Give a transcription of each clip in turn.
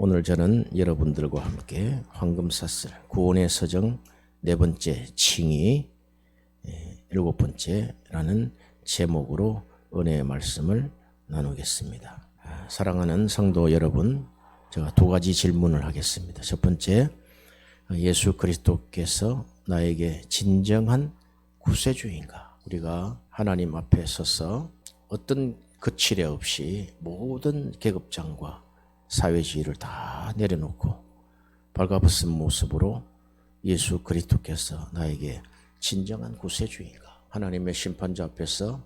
오늘 저는 여러분들과 함께 황금사슬 구원의 서정 네 번째 칭의 일곱 번째라는 제목으로 은혜의 말씀을 나누겠습니다. 사랑하는 성도 여러분, 제가 두 가지 질문을 하겠습니다. 첫 번째, 예수 그리스도께서 나에게 진정한 구세주인가? 우리가 하나님 앞에 서서 어떤 거칠애 없이 모든 계급장과 사회주의를 다 내려놓고 발가벗은 모습으로 예수 그리스도께서 나에게 진정한 구세주인가? 하나님의 심판자 앞에서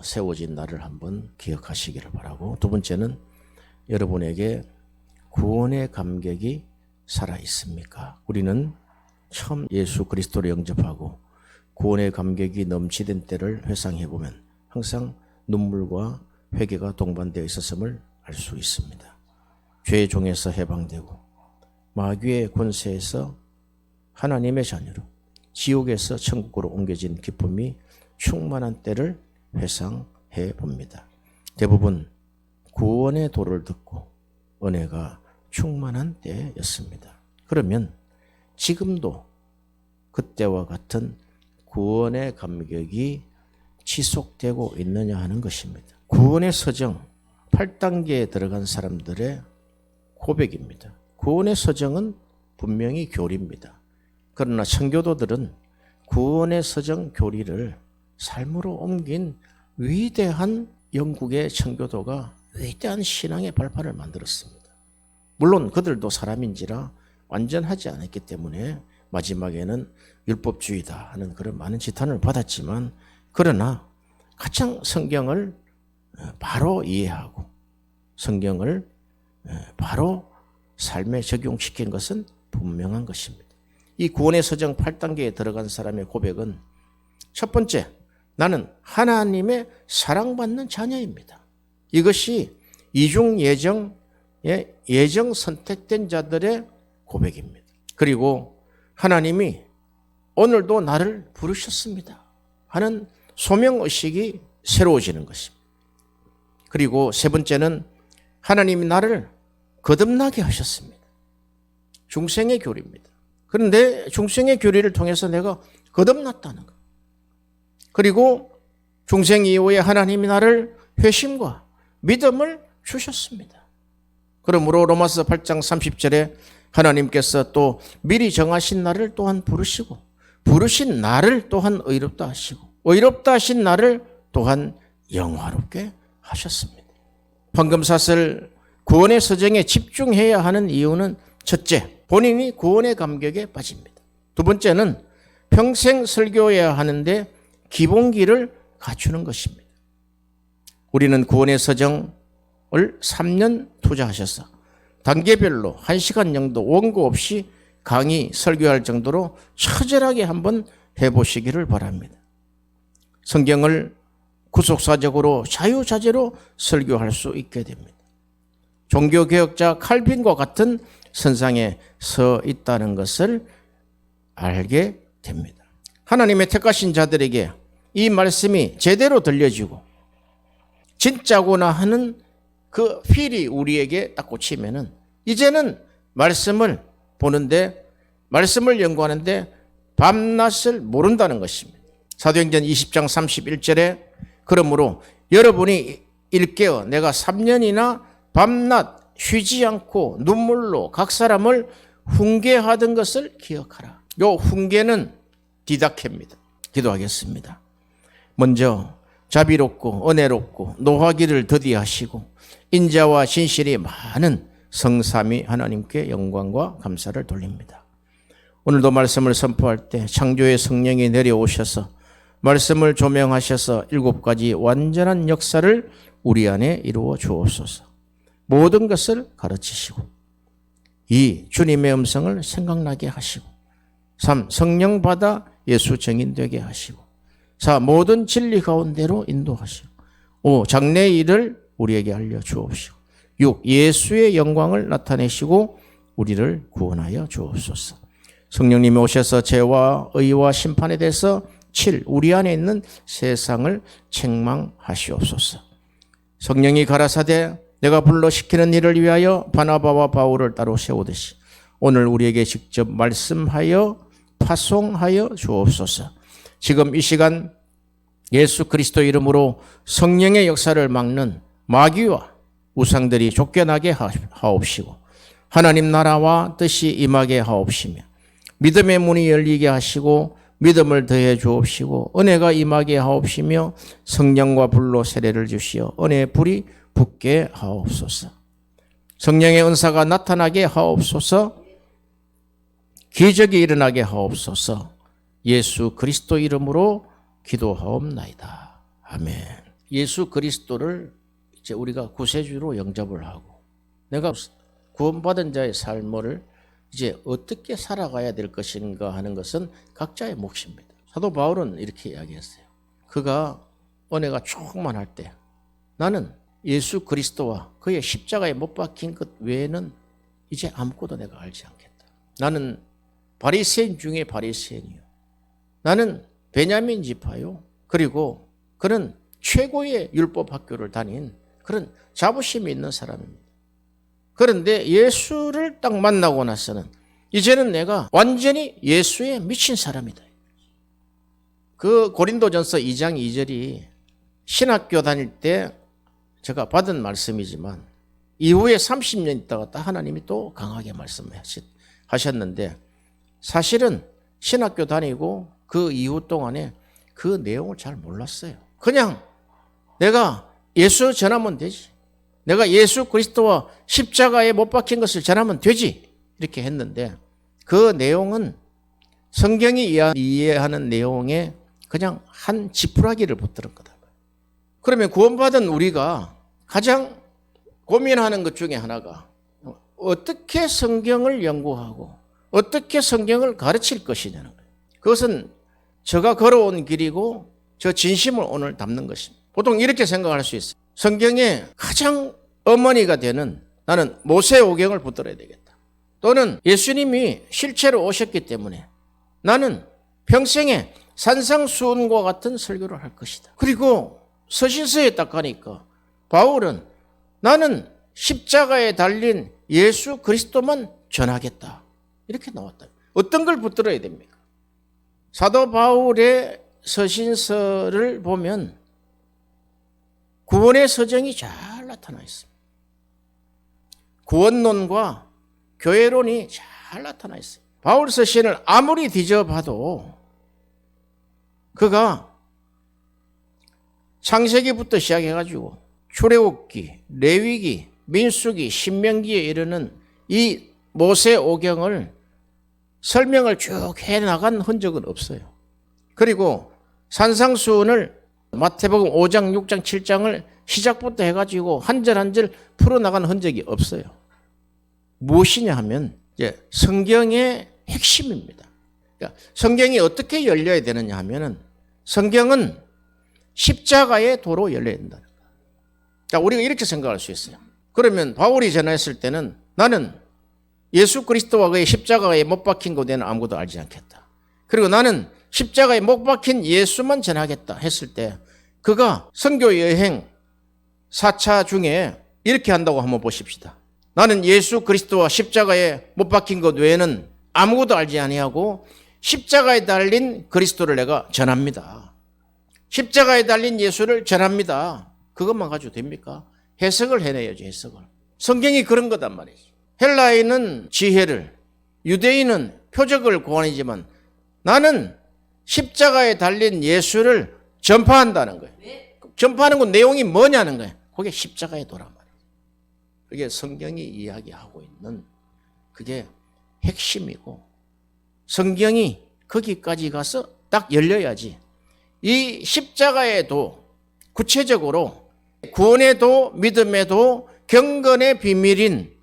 세워진 날을 한번 기억하시기를 바라고, 두 번째는 여러분에게 구원의 감격이 살아있습니까? 우리는 처음 예수 그리스도를 영접하고 구원의 감격이 넘치던 때를 회상해보면 항상 눈물과 회개가 동반되어 있었음을 알 수 있습니다. 죄의 종에서 해방되고 마귀의 권세에서 하나님의 자녀로 지옥에서 천국으로 옮겨진 기쁨이 충만한 때를 회상해 봅니다. 대부분 구원의 도를 듣고 은혜가 충만한 때였습니다. 그러면 지금도 그때와 같은 구원의 감격이 지속되고 있느냐 하는 것입니다. 구원의 서정 8단계에 들어간 사람들의 고백입니다. 구원의 서정은 분명히 교리입니다. 그러나 청교도들은 구원의 서정 교리를 삶으로 옮긴 위대한 영국의 청교도가 위대한 신앙의 발판을 만들었습니다. 물론 그들도 사람인지라 완전하지 않았기 때문에 마지막에는 율법주의다 하는 그런 많은 지탄을 받았지만, 그러나 가장 성경을 바로 이해하고 성경을 바로 삶에 적용시킨 것은 분명한 것입니다. 이 구원의 서정 8단계에 들어간 사람의 고백은 첫 번째, 나는 하나님의 사랑받는 자녀입니다. 이것이 이중 예정 선택된 자들의 고백입니다. 그리고 하나님이 오늘도 나를 부르셨습니다 하는 소명의식이 새로워지는 것입니다. 그리고 세 번째는 하나님이 나를 거듭나게 하셨습니다. 중생의 교리입니다. 그런데 중생의 교리를 통해서 내가 거듭났다는 것. 그리고 중생 이후에 하나님이 나를 회심과 믿음을 주셨습니다. 그러므로 로마서 8장 30절에 하나님께서 또 미리 정하신 나를 또한 부르시고 부르신 나를 또한 의롭다 하시고 의롭다 하신 나를 또한 영화롭게 하셨습니다. 황금사슬 구원의 서정에 집중해야 하는 이유는 첫째, 본인이 구원의 감격에 빠집니다. 두 번째는 평생 설교해야 하는데 기본기를 갖추는 것입니다. 우리는 구원의 서정을 3년 투자하셔서 단계별로 1시간 정도 원고 없이 강의 설교할 정도로 처절하게 한번 해보시기를 바랍니다. 성경을 구속사적으로 자유자재로 설교할 수 있게 됩니다. 종교개혁자 칼빈과 같은 선상에 서 있다는 것을 알게 됩니다. 하나님의 택하신 자들에게 이 말씀이 제대로 들려지고 진짜구나 하는 그 필이 우리에게 딱 꽂히면은 이제는 말씀을 보는데, 말씀을 연구하는데 밤낮을 모른다는 것입니다. 사도행전 20장 31절에 그러므로 여러분이 일깨어 내가 3년이나 밤낮 쉬지 않고 눈물로 각 사람을 훈계하던 것을 기억하라. 요 훈계는 디다케입니다. 기도하겠습니다. 먼저 자비롭고 은혜롭고 노하기를 더디하시고 인자와 진실이 많은 성삼위 하나님께 영광과 감사를 돌립니다. 오늘도 말씀을 선포할 때 창조의 성령이 내려오셔서 말씀을 조명하셔서 7가지 완전한 역사를 우리 안에 이루어 주옵소서. 모든 것을 가르치시고 2. 주님의 음성을 생각나게 하시고 3. 성령 받아 예수 증인되게 하시고 4. 모든 진리 가운데로 인도하시고 5. 장래의 일을 우리에게 알려 주옵시고 6. 예수의 영광을 나타내시고 우리를 구원하여 주옵소서. 성령님이 오셔서 죄와 의와 심판에 대해서 7. 우리 안에 있는 세상을 책망하시옵소서. 성령이 가라사대 내가 불러 시키는 일을 위하여 바나바와 바울을 따로 세우듯이 오늘 우리에게 직접 말씀하여 파송하여 주옵소서. 지금 이 시간 예수 그리스도 이름으로 성령의 역사를 막는 마귀와 우상들이 쫓겨나게 하옵시고 하나님 나라와 뜻이 임하게 하옵시며 믿음의 문이 열리게 하시고 믿음을 더해 주옵시고 은혜가 임하게 하옵시며 성령과 불로 세례를 주시어 은혜의 불이 붙게 하옵소서. 성령의 은사가 나타나게 하옵소서. 기적이 일어나게 하옵소서. 예수 그리스도 이름으로 기도하옵나이다. 아멘. 예수 그리스도를 이제 우리가 구세주로 영접을 하고 내가 구원받은 자의 삶을 이제 어떻게 살아가야 될 것인가 하는 것은 각자의 몫입니다. 사도 바울은 이렇게 이야기했어요. 그가 은혜가 충만할 때 나는 예수 그리스도와 그의 십자가에 못 박힌 것 외에는 이제 아무것도 내가 알지 않겠다. 나는 바리새인 중에 바리새인이요. 나는 베냐민 지파요. 그리고 그는 최고의 율법 학교를 다닌 그런 자부심이 있는 사람입니다. 그런데 예수를 딱 만나고 나서는 이제는 내가 완전히 예수에 미친 사람이다. 그 고린도전서 2장 2절이 신학교 다닐 때 제가 받은 말씀이지만 이후에 30년 있다가 딱 하나님이 또 강하게 말씀하셨는데 사실은 신학교 다니고 그 이후 동안에 그 내용을 잘 몰랐어요. 그냥 내가 예수 전하면 되지. 내가 예수 그리스도와 십자가에 못 박힌 것을 전하면 되지. 이렇게 했는데 그 내용은 성경이 이해하는 내용에 그냥 한 지푸라기를 붙드는 거다. 그러면 구원받은 우리가 가장 고민하는 것 중에 하나가 어떻게 성경을 연구하고 어떻게 성경을 가르칠 것이냐는 거예요. 그것은 제가 걸어온 길이고 저 진심을 오늘 담는 것입니다. 보통 이렇게 생각할 수 있어요. 성경의 가장 어머니가 되는 나는 모세오경을 붙들어야 되겠다. 또는 예수님이 실제로 오셨기 때문에 나는 평생에 산상수훈과 같은 설교를 할 것이다. 그리고 서신서에 딱 가니까 바울은 나는 십자가에 달린 예수 그리스도만 전하겠다. 이렇게 나왔다. 어떤 걸 붙들어야 됩니까? 사도 바울의 서신서를 보면 구원의 서정이 잘 나타나 있습니다. 구원론과 교회론이 잘 나타나 있어요. 바울 서신을 아무리 뒤져봐도 그가 창세기부터 시작해가지고 출애굽기, 레위기, 민수기, 신명기에 이르는 이 모세오경을 설명을 쭉 해나간 흔적은 없어요. 그리고 산상수훈을 마태복음 5장, 6장, 7장을 시작부터 해가지고 한 절 한 절 풀어나간 흔적이 없어요. 무엇이냐 하면 이제 성경의 핵심입니다. 그러니까 성경이 어떻게 열려야 되느냐 하면은 성경은 십자가의 도로 열려야 된다. 자, 우리가 이렇게 생각할 수 있어요. 그러면 바울이 전했을 때는 나는 예수 그리스도와 그의 십자가에 못 박힌 것 외에는 아무것도 알지 않겠다. 그리고 나는 십자가에 못 박힌 예수만 전하겠다 했을 때 그가 선교 여행 4차 중에 이렇게 한다고 한번 보십시다. 나는 예수 그리스도와 십자가에 못 박힌 것 외에는 아무것도 알지 아니하고 십자가에 달린 그리스도를 내가 전합니다. 십자가에 달린 예수를 전합니다. 그것만 가지고 됩니까? 해석을 해내야죠. 해석을. 성경이 그런 거단 말이죠. 헬라인은 지혜를, 유대인은 표적을 고안이지만 나는 십자가에 달린 예수를 전파한다는 거예요. 전파하는 건 내용이 뭐냐는 거예요. 그게 십자가의 도란 말이에요. 그게 성경이 이야기하고 있는 그게 핵심이고 성경이 거기까지 가서 딱 열려야지 이 십자가의 도 구체적으로 구원의 도, 믿음의 도, 경건의 비밀인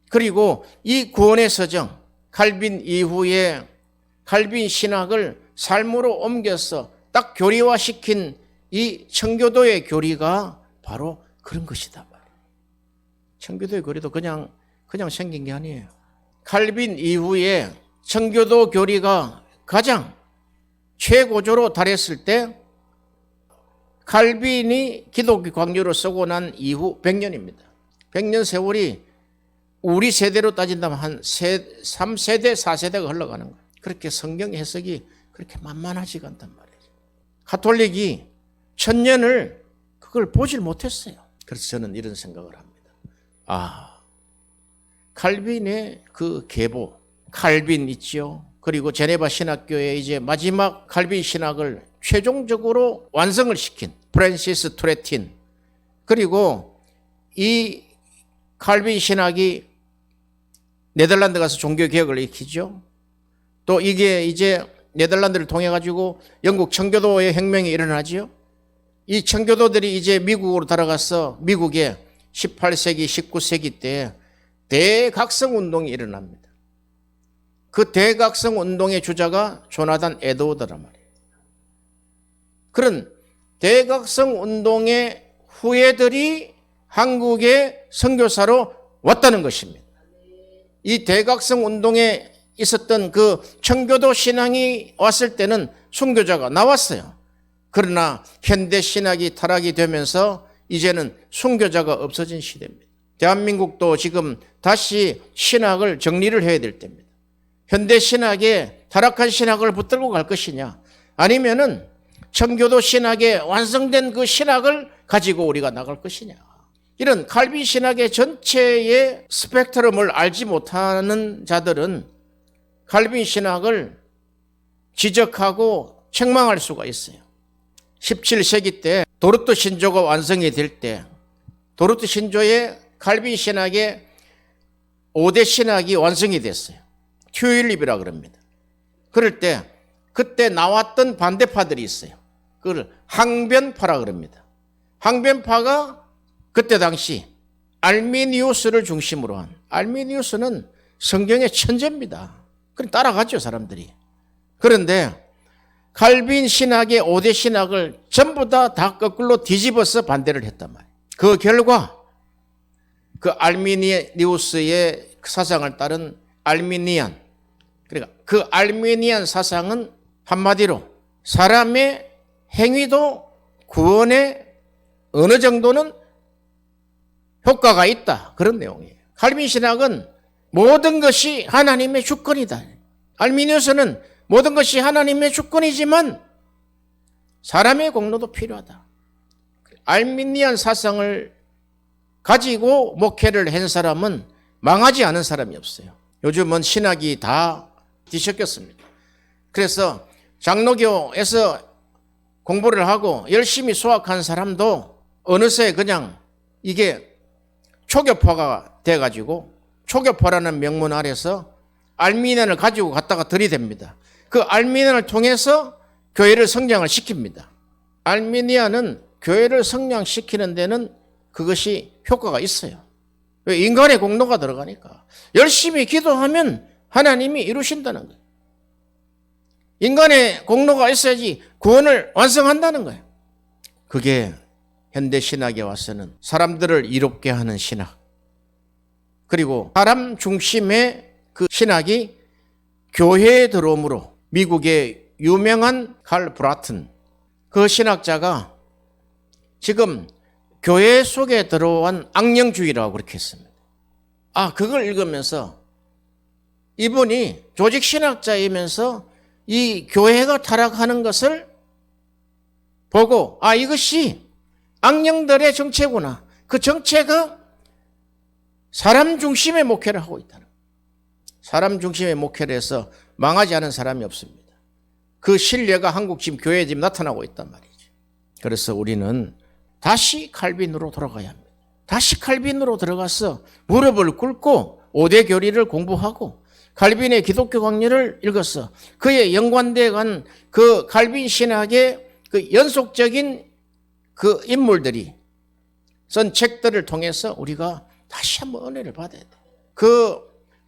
그리고 이 구원의 서정 칼빈 이후에 칼빈 신학을 삶으로 옮겨서 딱 교리화시킨 이 청교도의 교리가 바로 그런 것이다. 청교도의 교리도 그냥 생긴 게 아니에요. 칼빈 이후에 청교도 교리가 가장 최고조로 달했을 때 칼빈이 기독교 강요를 쓰고 난 이후 100년입니다. 100년 세월이 우리 세대로 따진다면 한 3세대, 4세대가 흘러가는 거예요. 그렇게 성경 해석이 그렇게 만만하지가 않단 말이에요. 가톨릭이 1000년을 그걸 보질 못했어요. 그래서 저는 이런 생각을 합니다. 칼빈의 그 계보, 칼빈 있죠. 그리고 제네바 신학교의 이제 마지막 칼빈 신학을 최종적으로 완성을 시킨 프랜시스 투레틴, 그리고 이 칼빈 신학이 네덜란드 가서 종교개혁을 일으키죠. 또 이게 이제 네덜란드를 통해 가지고 영국 청교도의 혁명이 일어나죠. 이 청교도들이 이제 미국으로 들어가서 미국에 18세기, 19세기 때 대각성 운동이 일어납니다. 그 대각성 운동의 주자가 조나단 에드워드란 말이에요. 그런 대각성 운동의 후예들이 한국의 선교사로 왔다는 것입니다. 이 대각성 운동에 있었던 그 청교도 신앙이 왔을 때는 순교자가 나왔어요. 그러나 현대 신학이 타락이 되면서 이제는 순교자가 없어진 시대입니다. 대한민국도 지금 다시 신학을 정리를 해야 될 때입니다. 현대 신학에 타락한 신학을 붙들고 갈 것이냐, 아니면은 청교도 신학에 완성된 그 신학을 가지고 우리가 나갈 것이냐. 이런 칼빈 신학의 전체의 스펙트럼을 알지 못하는 자들은 칼빈 신학을 지적하고 책망할 수가 있어요. 17세기 때 도르트 신조가 완성이 될 때, 도르트 신조의 칼빈 신학의 5대 신학이 완성이 됐어요. 튜일립이라 그럽니다. 그럴 때 그때 나왔던 반대파들이 있어요. 그걸 항변파라 그럽니다. 항변파가 그때 당시 알미니우스를 중심으로 한, 알미니우스는 성경의 천재입니다. 그럼 따라갔죠, 사람들이. 그런데 칼빈 신학의 5대 신학을 전부 다 거꾸로 뒤집어서 반대를 했단 말이에요. 그 결과 그 알미니우스의 사상을 따른 알미니안, 그러니까 그 알미니안 사상은 한마디로 사람의 행위도 구원에 어느 정도는 효과가 있다, 그런 내용이에요. 칼빈 신학은 모든 것이 하나님의 주권이다. 알미니우스는 모든 것이 하나님의 주권이지만 사람의 공로도 필요하다. 알미니안 사상을 가지고 목회를 한 사람은 망하지 않은 사람이 없어요. 요즘은 신학이 다 뒤섞였습니다. 그래서 장로교에서 공부를 하고 열심히 수학한 사람도 어느새 그냥 이게 초교파가 돼가지고 초교파라는 명문 아래서 알미니안을 가지고 갔다가 들이댑니다. 그 알미니안을 통해서 교회를 성장을 시킵니다. 알미니안은 교회를 성장시키는 데는 그것이 효과가 있어요. 왜? 인간의 공로가 들어가니까. 열심히 기도하면 하나님이 이루신다는 거예요. 인간의 공로가 있어야지 구원을 완성한다는 거예요. 그게 현대 신학에 와서는 사람들을 이롭게 하는 신학, 그리고 사람 중심의 그 신학이 교회에 들어옴으로 미국의 유명한 칼 브라튼, 그 신학자가 지금 교회 속에 들어온 악령주의라고 그렇게 했습니다. 그걸 읽으면서 이분이 조직 신학자이면서 이 교회가 타락하는 것을 보고 이것이 악령들의 정체구나. 그 정체가 사람 중심의 목회를 하고 있다는 거예요. 사람 중심의 목회를 해서 망하지 않은 사람이 없습니다. 그 신뢰가 한국 지금 교회에 지금 나타나고 있단 말이죠. 그래서 우리는 다시 칼빈으로 돌아가야 합니다. 다시 칼빈으로 들어가서 무릎을 꿇고 5대 교리를 공부하고 칼빈의 기독교 강론을 읽어서 그의 연관되어 간 그 칼빈 신학의 그 연속적인 그 인물들이 쓴 책들을 통해서 우리가 다시 한번 은혜를 받아야 돼. 그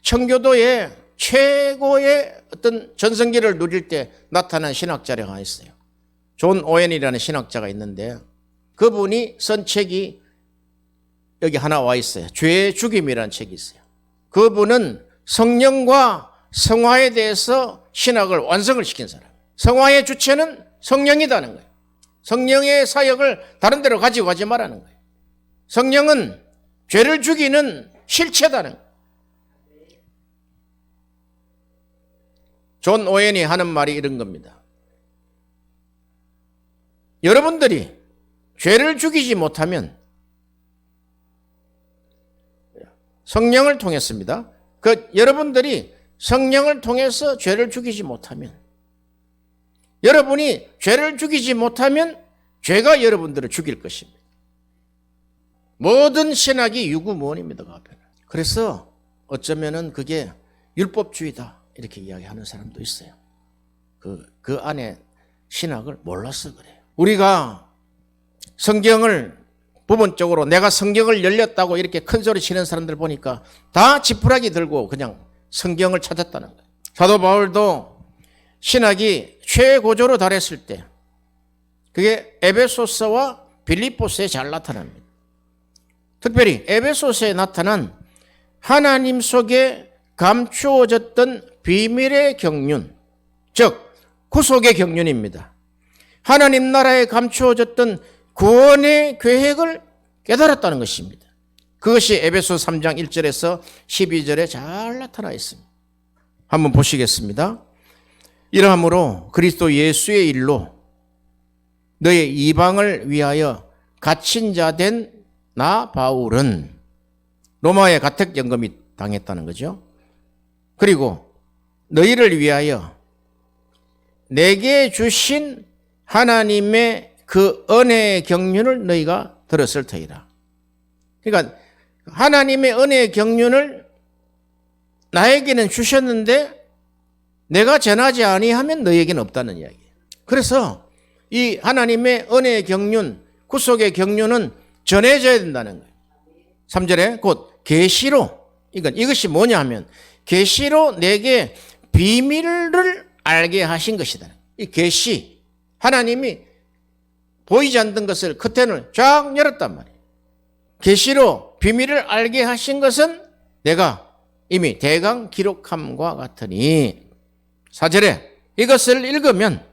청교도의 최고의 어떤 전성기를 누릴 때 나타난 신학자가 있어요. 존 오웬이라는 신학자가 있는데 그분이 쓴 책이 여기 하나 와 있어요. 죄의 죽임이라는 책이 있어요. 그분은 성령과 성화에 대해서 신학을 완성을 시킨 사람. 성화의 주체는 성령이다는 거예요. 성령의 사역을 다른 데로 가지고 가지 말라는 거예요. 성령은 죄를 죽이는 실체다는 거예요. 존 오웬이 하는 말이 이런 겁니다. 여러분들이 죄를 죽이지 못하면 성령을 통했습니다. 여러분들이 성령을 통해서 죄를 죽이지 못하면, 여러분이 죄를 죽이지 못하면 죄가 여러분들을 죽일 것입니다. 모든 신학이 유구무원입니다. 그래서 어쩌면은 그게 율법주의다 이렇게 이야기하는 사람도 있어요. 그 안에 신학을 몰라서 그래요. 우리가 성경을 부분적으로 내가 성경을 열렸다고 이렇게 큰 소리 치는 사람들 보니까 다 지푸라기 들고 그냥 성경을 찾았다는 거예요. 사도 바울도 신학이 최고조로 달했을 때 그게 에베소서와 빌립보서에 잘 나타납니다. 특별히 에베소서에 나타난 하나님 속에 감추어졌던 비밀의 경륜, 즉 구속의 경륜입니다. 하나님 나라에 감추어졌던 구원의 계획을 깨달았다는 것입니다. 그것이 에베소 3장 1절에서 12절에 잘 나타나 있습니다. 한번 보시겠습니다. 이러함으로 그리스도 예수의 일로 너의 이방을 위하여 갇힌 자 된 나 바울은 로마의 가택연금이 당했다는 거죠. 그리고 너희를 위하여 내게 주신 하나님의 그 은혜의 경륜을 너희가 들었을 터이라. 그러니까 하나님의 은혜의 경륜을 나에게는 주셨는데 내가 전하지 아니하면 너희에게는 없다는 이야기예요. 그래서 이 하나님의 은혜의 경륜, 구속의 경륜은 전해져야 된다는 거예요. 3절에 곧 계시로, 이것이 뭐냐 하면 계시로 내게 비밀을 알게 하신 것이다. 이 계시, 하나님이 보이지 않던 것을 커튼을 쫙 열었단 말이에요. 계시로 비밀을 알게 하신 것은 내가 이미 대강 기록함과 같으니 4절에 이것을 읽으면,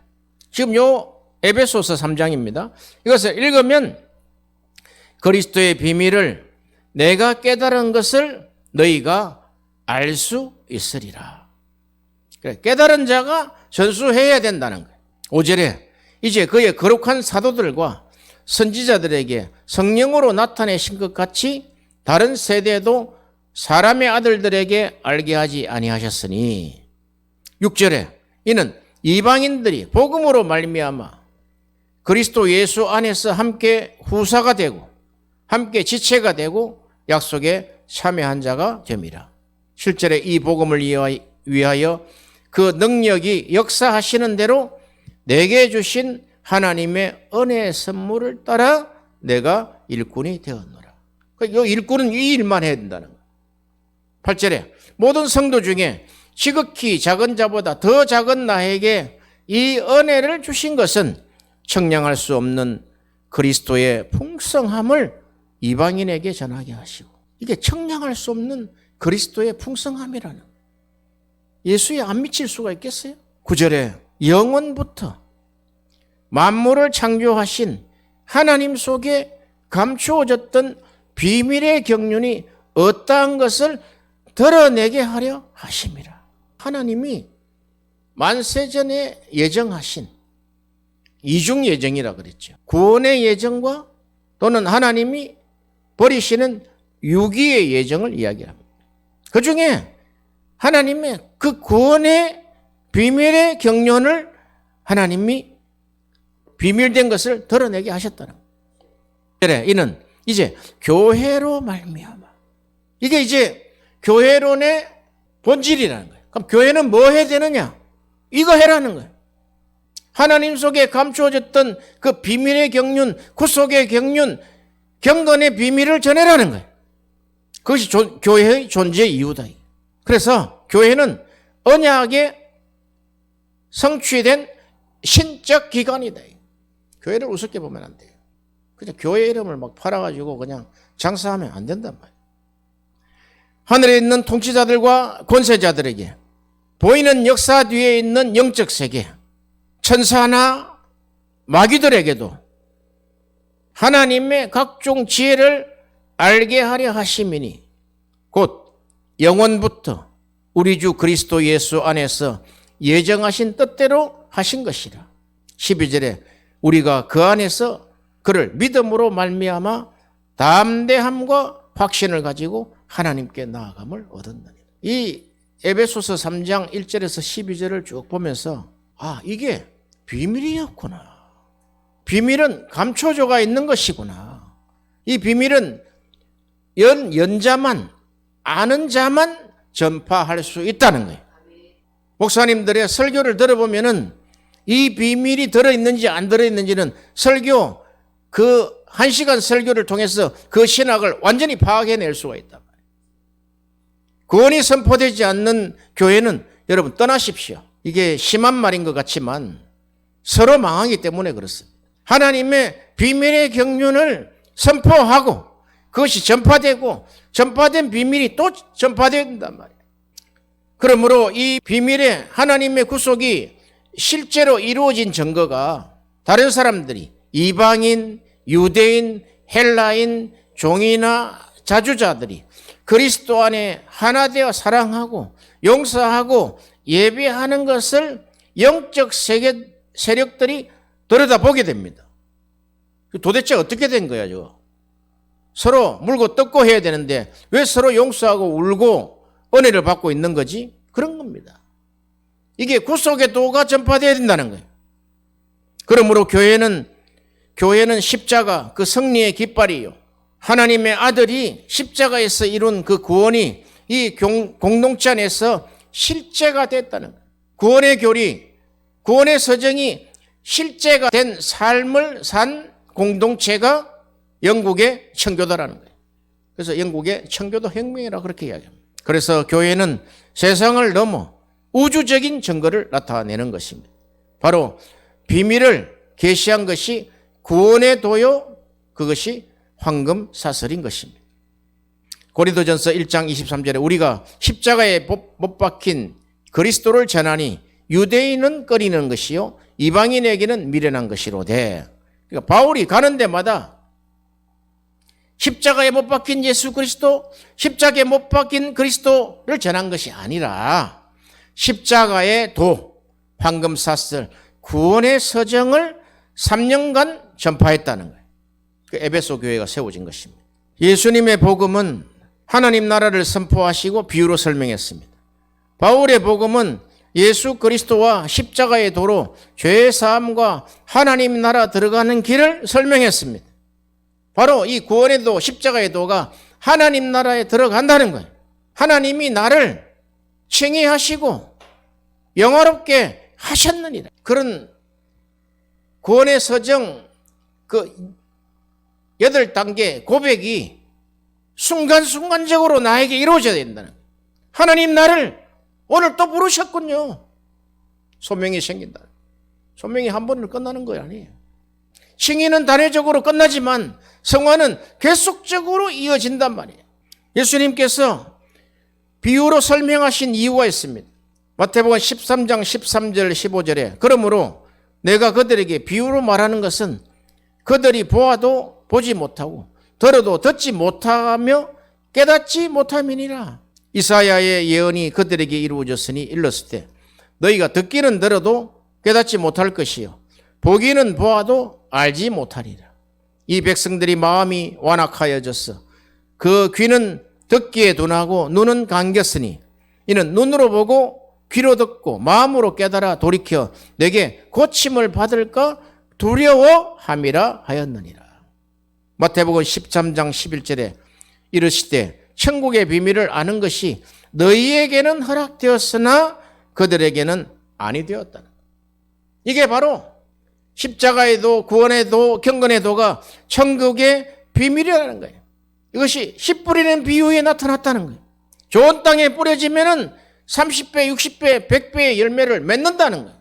지금 요 에베소서 3장입니다. 이것을 읽으면 그리스도의 비밀을 내가 깨달은 것을 너희가 알 수 있으리라. 깨달은 자가 전수해야 된다는 거예요. 5절에 이제 그의 거룩한 사도들과 선지자들에게 성령으로 나타내신 것 같이 다른 세대도 사람의 아들들에게 알게 하지 아니하셨으니 6절에 이는 이방인들이 복음으로 말미암아 그리스도 예수 안에서 함께 후사가 되고 함께 지체가 되고 약속에 참여한 자가 됨이라. 실제로 이 복음을 위하여 그 능력이 역사하시는 대로 내게 주신 하나님의 은혜의 선물을 따라 내가 일꾼이 되었노라. 이 일꾼은 이 일만 해야 된다는 거예요. 8절에 모든 성도 중에 지극히 작은 자보다 더 작은 나에게 이 은혜를 주신 것은 청량할 수 없는 그리스도의 풍성함을 이방인에게 전하게 하시고, 이게 청량할 수 없는 그리스도의 풍성함이라는 거예요. 예수에 안 미칠 수가 있겠어요? 9절에 영원부터 만물을 창조하신 하나님 속에 감추어졌던 비밀의 경륜이 어떠한 것을 드러내게 하려 하심이라. 하나님이 만세전에 예정하신 이중 예정이라 그랬죠. 구원의 예정과 또는 하나님이 버리시는 유기의 예정을 이야기합니다. 그 중에 하나님의 그 구원의 비밀의 경륜을 하나님이 비밀된 것을 드러내게 하셨다는 거예요. 그래, 이는 이제 교회로 말미암아. 이게 이제 교회론의 본질이라는 거예요. 그럼 교회는 뭐 해야 되느냐? 이거 해라는 거예요. 하나님 속에 감추어졌던 그 비밀의 경륜, 구속의 경륜, 경건의 비밀을 전해라는 거예요. 그것이 교회의 존재의 이유다. 그래서 교회는 언약에 성취된 신적 기관이다. 교회를 우습게 보면 안 돼요. 그냥 교회 이름을 막 팔아가지고 그냥 장사하면 안 된단 말이에요. 하늘에 있는 통치자들과 권세자들에게, 보이는 역사 뒤에 있는 영적 세계, 천사나 마귀들에게도 하나님의 각종 지혜를 알게 하려 하심이니 곧 영원부터 우리 주 그리스도 예수 안에서 예정하신 뜻대로 하신 것이라. 12절에 우리가 그 안에서 그를 믿음으로 말미암아 담대함과 확신을 가지고 하나님께 나아감을 얻었느니라. 이 에베소서 3장 1절에서 12절을 쭉 보면서 이게 비밀이었구나. 비밀은 감춰져가 있는 것이구나. 이 비밀은 연자만 아는 자만 전파할 수 있다는 거예요. 목사님들의 설교를 들어보면은 이 비밀이 들어있는지 안 들어있는지는 설교 그 1시간 설교를 통해서 그 신학을 완전히 파악해낼 수가 있단 말이에요. 구원이 선포되지 않는 교회는 여러분 떠나십시오. 이게 심한 말인 것 같지만 서로 망하기 때문에 그렇습니다. 하나님의 비밀의 경륜을 선포하고 그것이 전파되고 전파된 비밀이 또 전파된단 말이에요. 그러므로 이 비밀의 하나님의 구속이 실제로 이루어진 증거가 다른 사람들이 이방인, 유대인, 헬라인, 종이나 자주자들이 그리스도 안에 하나 되어 사랑하고 용서하고 예배하는 것을 영적 세력들이 들여다보게 됩니다. 도대체 어떻게 된 거야, 저거? 서로 물고 뜯고 해야 되는데 왜 서로 용서하고 울고 은혜를 받고 있는 거지? 그런 겁니다. 이게 구속의 도가 전파되어야 된다는 거예요. 그러므로 교회는 십자가, 그 승리의 깃발이요. 하나님의 아들이 십자가에서 이룬 그 구원이 이 공동체 안에서 실제가 됐다는 거예요. 구원의 교리, 구원의 서정이 실제가 된 삶을 산 공동체가 영국의 청교도라는 거예요. 그래서 영국의 청교도 혁명이라고 그렇게 이야기합니다. 그래서 교회는 세상을 넘어 우주적인 증거를 나타내는 것입니다. 바로 비밀을 계시한 것이 구원의 도요, 그것이 황금 사슬인 것입니다. 고린도전서 1장 23절에 우리가 십자가에 못 박힌 그리스도를 전하니 유대인은 꺼리는 것이요 이방인에게는 미련한 것이로되. 그러니까 바울이 가는 데마다 십자가에 못 박힌 예수 그리스도, 십자가에 못 박힌 그리스도를 전한 것이 아니라 십자가의 도, 황금사슬, 구원의 서정을 3년간 전파했다는 거예요. 그 에베소 교회가 세워진 것입니다. 예수님의 복음은 하나님 나라를 선포하시고 비유로 설명했습니다. 바울의 복음은 예수 그리스도와 십자가의 도로 죄 사함과 하나님 나라 들어가는 길을 설명했습니다. 바로 이 구원의 도, 십자가의 도가 하나님 나라에 들어간다는 거예요. 하나님이 나를 칭의하시고 영화롭게 하셨느니라. 그런 구원의 서정 그 8단계 고백이 순간순간적으로 나에게 이루어져야 된다는 거예요. 하나님 나를 오늘 또 부르셨군요. 소명이 생긴다. 소명이 한 번으로 끝나는 거 아니에요. 칭의는 단회적으로 끝나지만 성화는 계속적으로 이어진단 말이에요. 예수님께서 비유로 설명하신 이유가 있습니다. 마태복음 13장 13절 15절에 그러므로 내가 그들에게 비유로 말하는 것은 그들이 보아도 보지 못하고 들어도 듣지 못하며 깨닫지 못함이니라. 이사야의 예언이 그들에게 이루어졌으니 일렀을 때 너희가 듣기는 들어도 깨닫지 못할 것이요 보기는 보아도 알지 못하리라. 이 백성들이 마음이 완악하여졌어. 그 귀는 듣기에 둔하고 눈은 감겼으니 이는 눈으로 보고 귀로 듣고 마음으로 깨달아 돌이켜 내게 고침을 받을까 두려워함이라 하였느니라. 마태복음 13장 11절에 이르시되 천국의 비밀을 아는 것이 너희에게는 허락되었으나 그들에게는 아니 되었다. 이게 바로 십자가의 도, 구원의 도, 경건의 도가 천국의 비밀이라는 거예요. 이것이 씨 뿌리는 비유에 나타났다는 거예요. 좋은 땅에 뿌려지면은 30배, 60배, 100배의 열매를 맺는다는 거예요.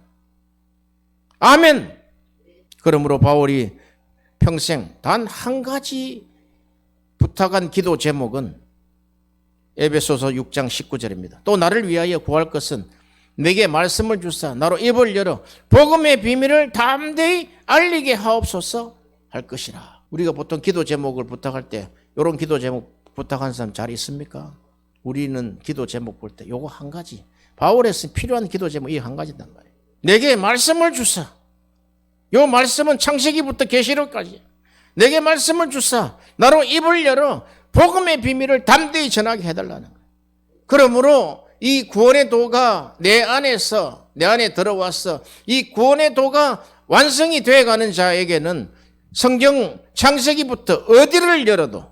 아멘. 그러므로 바울이 평생 단 한 가지 부탁한 기도 제목은 에베소서 6장 19절입니다. 또 나를 위하여 구할 것은 내게 말씀을 주사 나로 입을 열어 복음의 비밀을 담대히 알리게 하옵소서 할 것이라. 우리가 보통 기도 제목을 부탁할 때 이런 기도 제목 부탁한 사람 잘 있습니까? 우리는 기도 제목 볼 때 요거 한 가지, 바울에서 필요한 기도 제목 이 한 가지단 말이에요. 내게 말씀을 주사. 요 말씀은 창세기부터 계시록까지 내게 말씀을 주사 나로 입을 열어 복음의 비밀을 담대히 전하게 해달라는 거예요. 그러므로 이 구원의 도가 내 안에 들어와서 이 구원의 도가 완성이 되어가는 자에게는 성경 창세기부터 어디를 열어도,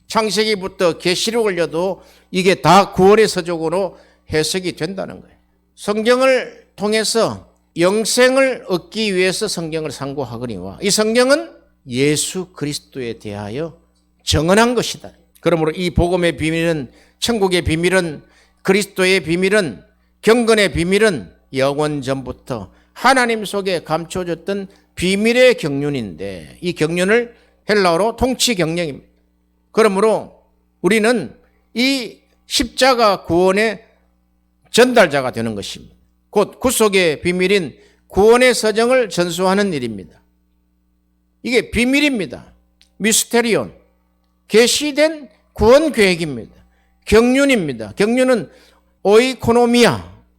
창세기부터 계시록을 열어도 이게 다 구원의 서적으로 해석이 된다는 거예요. 성경을 통해서 영생을 얻기 위해서 성경을 상고하거니와 이 성경은 예수 그리스도에 대하여 정언한 것이다. 그러므로 이 복음의 비밀은, 천국의 비밀은, 그리스도의 비밀은, 경건의 비밀은 영원 전부터 하나님 속에 감춰졌던 비밀의 경륜인데, 이 경륜을 헬라어로 통치 경륜입니다. 그러므로 우리는 이 십자가 구원의 전달자가 되는 것입니다. 곧 구속의 비밀인 구원의 서정을 전수하는 일입니다. 이게 비밀입니다. 미스테리온, 계시된 구원 계획입니다. 경륜입니다. 경륜은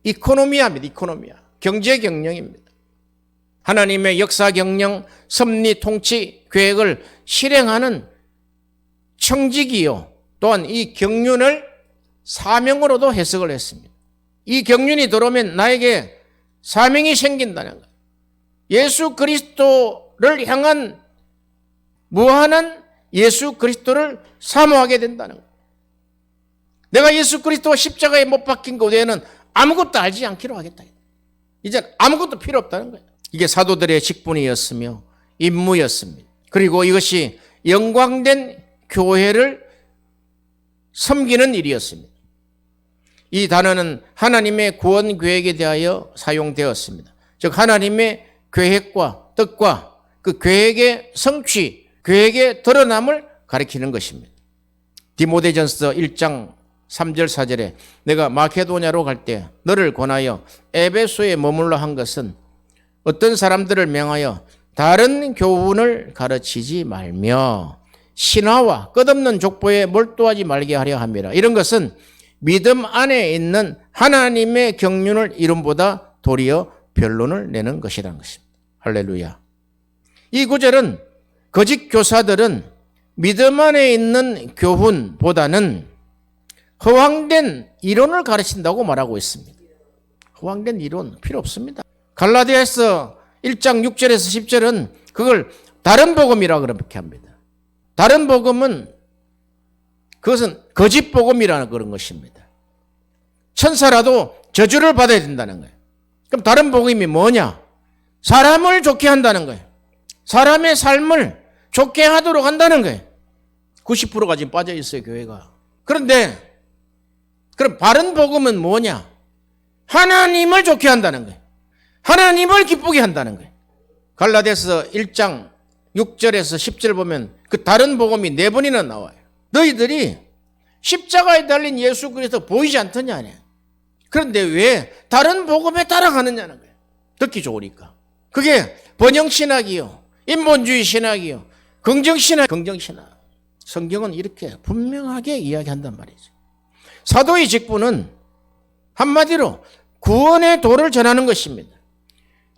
이코노미아입니다. 경제 경영입니다. 하나님의 역사 경영, 섭리 통치 계획을 실행하는 청지기요. 또한 이 경륜을 사명으로도 해석을 했습니다. 이 경륜이 들어오면 나에게 사명이 생긴다는 거예요. 예수 그리스도를 향한 무한한 예수 그리스도를 사모하게 된다는 거예요. 내가 예수 그리스도와 십자가에 못 박힌 것 외에는 아무것도 알지 않기로 하겠다. 이제 아무것도 필요 없다는 거예요. 이게 사도들의 직분이었으며 임무였습니다. 그리고 이것이 영광된 교회를 섬기는 일이었습니다. 이 단어는 하나님의 구원 계획에 대하여 사용되었습니다. 즉 하나님의 계획과 뜻과 그 계획의 성취, 계획의 드러남을 가리키는 것입니다. 디모데전서 1장 3절 4절에 내가 마케도냐로 갈 때 너를 권하여 에베소에 머물러 한 것은 어떤 사람들을 명하여 다른 교훈을 가르치지 말며 신화와 끝없는 족보에 몰두하지 말게 하려 함이라. 이런 것은 믿음 안에 있는 하나님의 경륜을 이름보다 도리어 변론을 내는 것이라는 것입니다. 할렐루야. 이 구절은 거짓 교사들은 믿음 안에 있는 교훈보다는 허황된 이론을 가르친다고 말하고 있습니다. 허황된 이론 필요 없습니다. 갈라디아서 1장 6절에서 10절은 그걸 다른 복음이라고 그렇게 합니다. 다른 복음은 그것은 거짓 복음이라는 그런 것입니다. 천사라도 저주를 받아야 된다는 거예요. 그럼 다른 복음이 뭐냐? 사람을 좋게 한다는 거예요. 사람의 삶을 좋게 하도록 한다는 거예요. 90%가 지금 빠져 있어요, 교회가. 그런데 그럼 바른 복음은 뭐냐? 하나님을 좋게 한다는 거예요. 하나님을 기쁘게 한다는 거예요. 갈라디아서 1장 6절에서 10절 보면 그 다른 복음이 4번이나 나와요. 너희들이 십자가에 달린 예수 그리스도 보이지 않더냐? 그런데 왜 다른 복음에 따라가느냐는 거예요. 듣기 좋으니까. 그게 번영신학이요, 인본주의 신학이요, 긍정신학. 성경은 이렇게 분명하게 이야기한단 말이죠. 사도의 직분은 한마디로 구원의 도를 전하는 것입니다.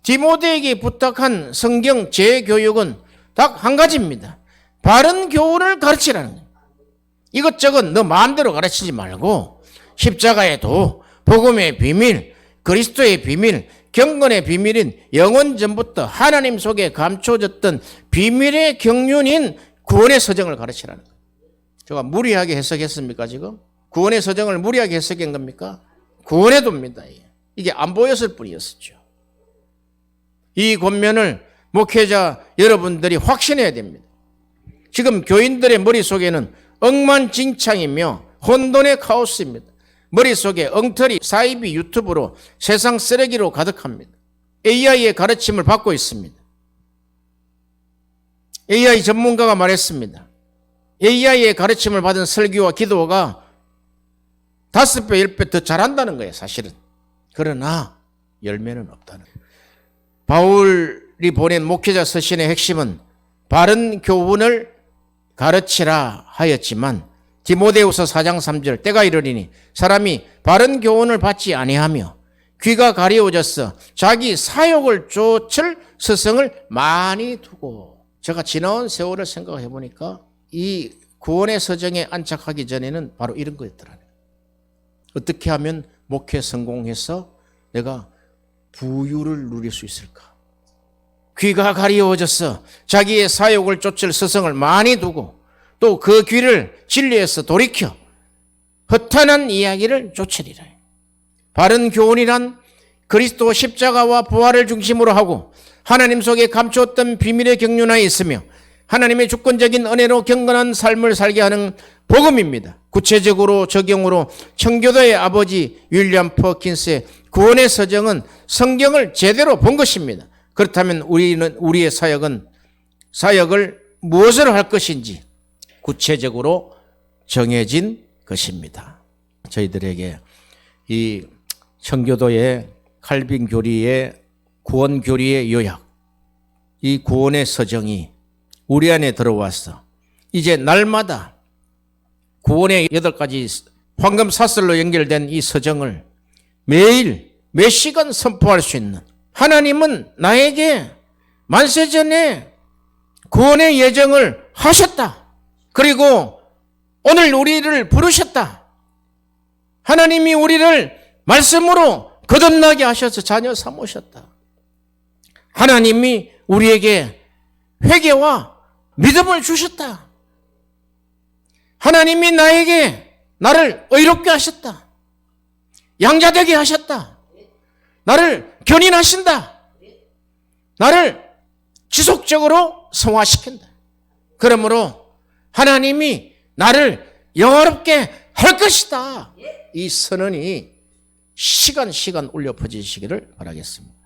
디모데에게 부탁한 성경 재교육은 딱 한 가지입니다. 바른 교훈을 가르치라는 거예요. 이것저것 너 마음대로 가르치지 말고 십자가의 도, 복음의 비밀, 그리스도의 비밀, 경건의 비밀인 영원 전부터 하나님 속에 감춰졌던 비밀의 경륜인 구원의 서정을 가르치라는 거예요. 제가 무리하게 해석했습니까 지금? 구원의 서정을 무리하게 해석한 겁니까? 구원의 도입니다. 이게 안 보였을 뿐이었죠. 이 권면을 목회자 여러분들이 확신해야 됩니다. 지금 교인들의 머릿속에는 억만진창이며 혼돈의 카오스입니다. 머릿속에 엉터리, 사이비, 유튜브로 세상 쓰레기로 가득합니다. AI의 가르침을 받고 있습니다. AI 전문가가 말했습니다. AI의 가르침을 받은 설교와 기도가 5배, 10배 더 잘한다는 거예요, 사실은. 그러나 열매는 없다는 거예요. 바울이 보낸 목회자 서신의 핵심은 바른 교훈을 가르치라 하였지만 디모데후서 4장 3절 때가 이르리니 사람이 바른 교훈을 받지 아니하며 귀가 가려워져서 자기 사욕을 좇을 스승을 많이 두고. 제가 지나온 세월을 생각해 보니까 이 구원의 서정에 안착하기 전에는 바로 이런 거였더라고요. 어떻게 하면 목회 성공해서 내가 부유를 누릴 수 있을까? 귀가 가려워져서 자기의 사욕을 좇을 스승을 많이 두고 또 그 귀를 진리에서 돌이켜 허탄한 이야기를 좇으리라. 바른 교훈이란 그리스도 십자가와 부활을 중심으로 하고 하나님 속에 감추었던 비밀의 경륜하에 있으며 하나님의 주권적인 은혜로 경건한 삶을 살게 하는 복음입니다. 구체적으로 적용으로 청교도의 아버지 윌리엄 퍼킨스의 구원의 서정은 성경을 제대로 본 것입니다. 그렇다면 우리의 사역을 무엇을 할 것인지 구체적으로 정해진 것입니다. 저희들에게 이 청교도의 칼빈 교리의 구원 교리의 요약, 이 구원의 서정이 우리 안에 들어와서 이제 날마다 구원의 8가지 황금 사슬로 연결된 이 서정을 매일 몇 시간 선포할 수 있는, 하나님은 나에게 만세전에 구원의 예정을 하셨다. 그리고 오늘 우리를 부르셨다. 하나님이 우리를 말씀으로 거듭나게 하셔서 자녀 삼으셨다. 하나님이 우리에게 회개와 믿음을 주셨다. 하나님이 나를 의롭게 하셨다. 양자되게 하셨다. 나를 견인하신다. 나를 지속적으로 성화시킨다. 그러므로 하나님이 나를 영화롭게 할 것이다. 이 선언이 시간 울려 퍼지시기를 바라겠습니다.